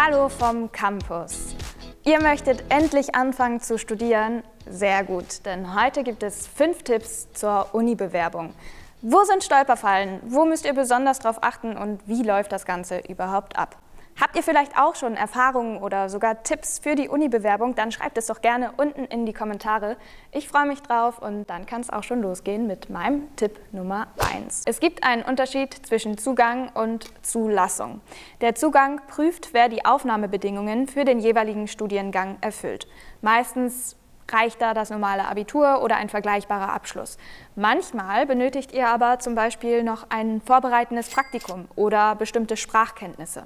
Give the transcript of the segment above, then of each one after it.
Hallo vom Campus. Ihr möchtet endlich anfangen zu studieren? Sehr gut, denn heute gibt es 5 Tipps zur Uni-Bewerbung. Wo sind Stolperfallen? Wo müsst ihr besonders darauf achten und wie läuft das Ganze überhaupt ab? Habt ihr vielleicht auch schon Erfahrungen oder sogar Tipps für die Uni-Bewerbung? Dann schreibt es doch gerne unten in die Kommentare. Ich freue mich drauf und dann kann es auch schon losgehen mit meinem Tipp Nummer 1. Es gibt einen Unterschied zwischen Zugang und Zulassung. Der Zugang prüft, wer die Aufnahmebedingungen für den jeweiligen Studiengang erfüllt. Meistens reicht da das normale Abitur oder ein vergleichbarer Abschluss. Manchmal benötigt ihr aber zum Beispiel noch ein vorbereitendes Praktikum oder bestimmte Sprachkenntnisse.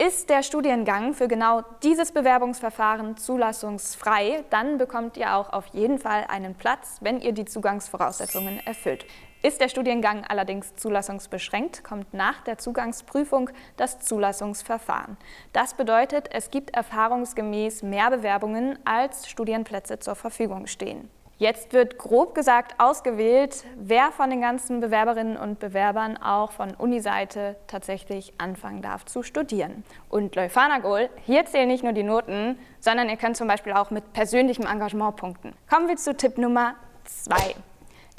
Ist der Studiengang für genau dieses Bewerbungsverfahren zulassungsfrei, dann bekommt ihr auch auf jeden Fall einen Platz, wenn ihr die Zugangsvoraussetzungen erfüllt. Ist der Studiengang allerdings zulassungsbeschränkt, kommt nach der Zugangsprüfung das Zulassungsverfahren. Das bedeutet, es gibt erfahrungsgemäß mehr Bewerbungen, als Studienplätze zur Verfügung stehen. Jetzt wird grob gesagt ausgewählt, wer von den ganzen Bewerberinnen und Bewerbern auch von Uniseite tatsächlich anfangen darf zu studieren. Und Leuphana Goal, hier zählen nicht nur die Noten, sondern ihr könnt zum Beispiel auch mit persönlichem Engagement punkten. Kommen wir zu Tipp Nummer 2.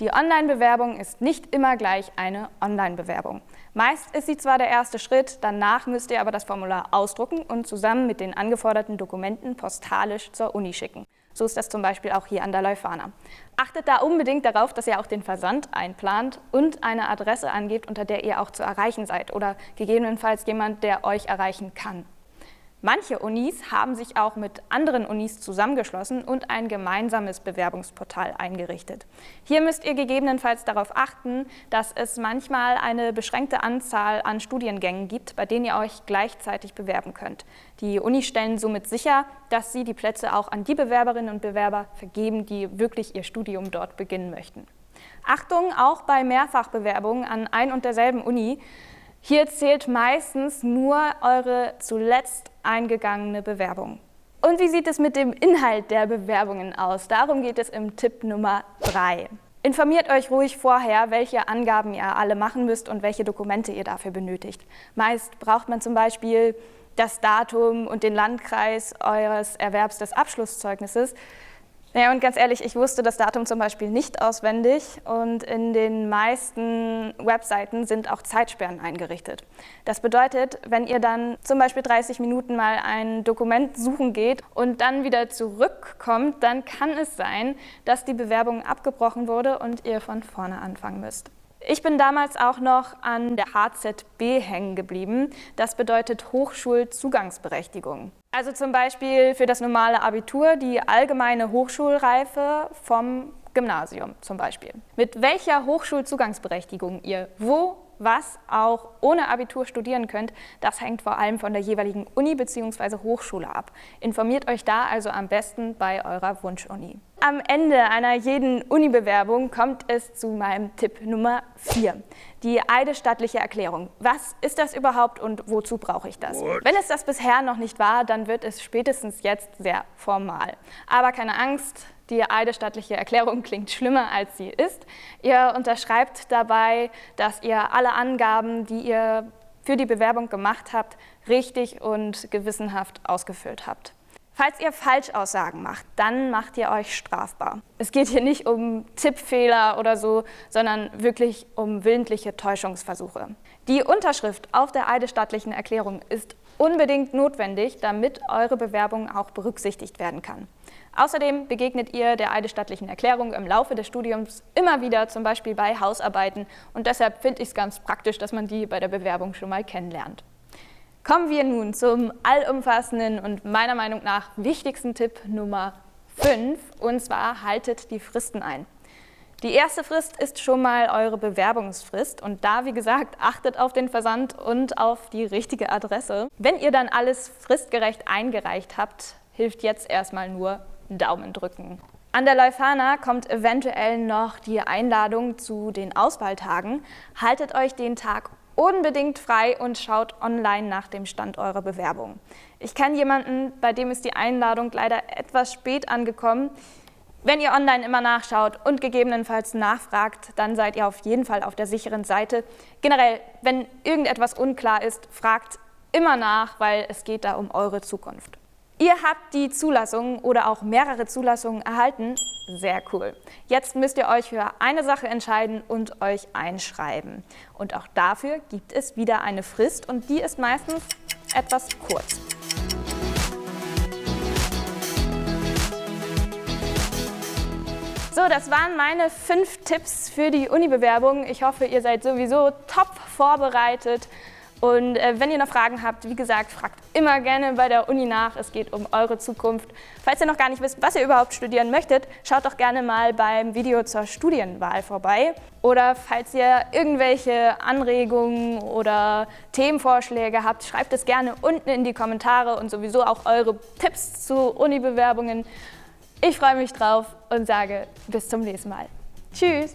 Die Online-Bewerbung ist nicht immer gleich eine Online-Bewerbung. Meist ist sie zwar der erste Schritt, danach müsst ihr aber das Formular ausdrucken und zusammen mit den angeforderten Dokumenten postalisch zur Uni schicken. So ist das zum Beispiel auch hier an der Leuphana. Achtet da unbedingt darauf, dass ihr auch den Versand einplant und eine Adresse angebt, unter der ihr auch zu erreichen seid oder gegebenenfalls jemand, der euch erreichen kann. Manche Unis haben sich auch mit anderen Unis zusammengeschlossen und ein gemeinsames Bewerbungsportal eingerichtet. Hier müsst ihr gegebenenfalls darauf achten, dass es manchmal eine beschränkte Anzahl an Studiengängen gibt, bei denen ihr euch gleichzeitig bewerben könnt. Die Unis stellen somit sicher, dass sie die Plätze auch an die Bewerberinnen und Bewerber vergeben, die wirklich ihr Studium dort beginnen möchten. Achtung, auch bei Mehrfachbewerbungen an ein und derselben Uni. Hier zählt meistens nur eure zuletzt eingegangene Bewerbung. Und wie sieht es mit dem Inhalt der Bewerbungen aus? Darum geht es im Tipp Nummer 3. Informiert euch ruhig vorher, welche Angaben ihr alle machen müsst und welche Dokumente ihr dafür benötigt. Meist braucht man zum Beispiel das Datum und den Landkreis eures Erwerbs des Abschlusszeugnisses. Naja, und ganz ehrlich, ich wusste das Datum zum Beispiel nicht auswendig und in den meisten Webseiten sind auch Zeitsperren eingerichtet. Das bedeutet, wenn ihr dann zum Beispiel 30 Minuten mal ein Dokument suchen geht und dann wieder zurückkommt, dann kann es sein, dass die Bewerbung abgebrochen wurde und ihr von vorne anfangen müsst. Ich bin damals auch noch an der HZB hängen geblieben. Das bedeutet Hochschulzugangsberechtigung. Also zum Beispiel für das normale Abitur die allgemeine Hochschulreife vom Gymnasium zum Beispiel. Mit welcher Hochschulzugangsberechtigung ihr wo, was auch ohne Abitur studieren könnt, das hängt vor allem von der jeweiligen Uni bzw. Hochschule ab. Informiert euch da also am besten bei eurer Wunschuni. Am Ende einer jeden Uni-Bewerbung kommt es zu meinem Tipp Nummer 4, die eidesstattliche Erklärung. Was ist das überhaupt und wozu brauche ich das? Wenn es das bisher noch nicht war, dann wird es spätestens jetzt sehr formal. Aber keine Angst, die eidesstattliche Erklärung klingt schlimmer, als sie ist. Ihr unterschreibt dabei, dass ihr alle Angaben, die ihr für die Bewerbung gemacht habt, richtig und gewissenhaft ausgefüllt habt. Falls ihr Falschaussagen macht, dann macht ihr euch strafbar. Es geht hier nicht um Tippfehler oder so, sondern wirklich um willentliche Täuschungsversuche. Die Unterschrift auf der eidesstattlichen Erklärung ist unbedingt notwendig, damit eure Bewerbung auch berücksichtigt werden kann. Außerdem begegnet ihr der eidesstattlichen Erklärung im Laufe des Studiums immer wieder, zum Beispiel bei Hausarbeiten. Und deshalb finde ich es ganz praktisch, dass man die bei der Bewerbung schon mal kennenlernt. Kommen wir nun zum allumfassenden und meiner Meinung nach wichtigsten Tipp Nummer 5, und zwar haltet die Fristen ein. Die erste Frist ist schon mal eure Bewerbungsfrist und da, wie gesagt, achtet auf den Versand und auf die richtige Adresse. Wenn ihr dann alles fristgerecht eingereicht habt, hilft jetzt erstmal nur Daumen drücken. An der Leuphana kommt eventuell noch die Einladung zu den Auswahltagen. Haltet euch den Tag unbedingt frei und schaut online nach dem Stand eurer Bewerbung. Ich kenne jemanden, bei dem ist die Einladung leider etwas spät angekommen. Wenn ihr online immer nachschaut und gegebenenfalls nachfragt, dann seid ihr auf jeden Fall auf der sicheren Seite. Generell, wenn irgendetwas unklar ist, fragt immer nach, weil es geht da um eure Zukunft. Ihr habt die Zulassung oder auch mehrere Zulassungen erhalten. Sehr cool. Jetzt müsst ihr euch für eine Sache entscheiden und euch einschreiben. Und auch dafür gibt es wieder eine Frist und die ist meistens etwas kurz. So, das waren meine 5 Tipps für die Uni-Bewerbung. Ich hoffe, ihr seid sowieso top vorbereitet. Und wenn ihr noch Fragen habt, wie gesagt, fragt immer gerne bei der Uni nach. Es geht um eure Zukunft. Falls ihr noch gar nicht wisst, was ihr überhaupt studieren möchtet, schaut doch gerne mal beim Video zur Studienwahl vorbei. Oder falls ihr irgendwelche Anregungen oder Themenvorschläge habt, schreibt es gerne unten in die Kommentare und sowieso auch eure Tipps zu Uni-Bewerbungen. Ich freue mich drauf und sage bis zum nächsten Mal. Tschüss!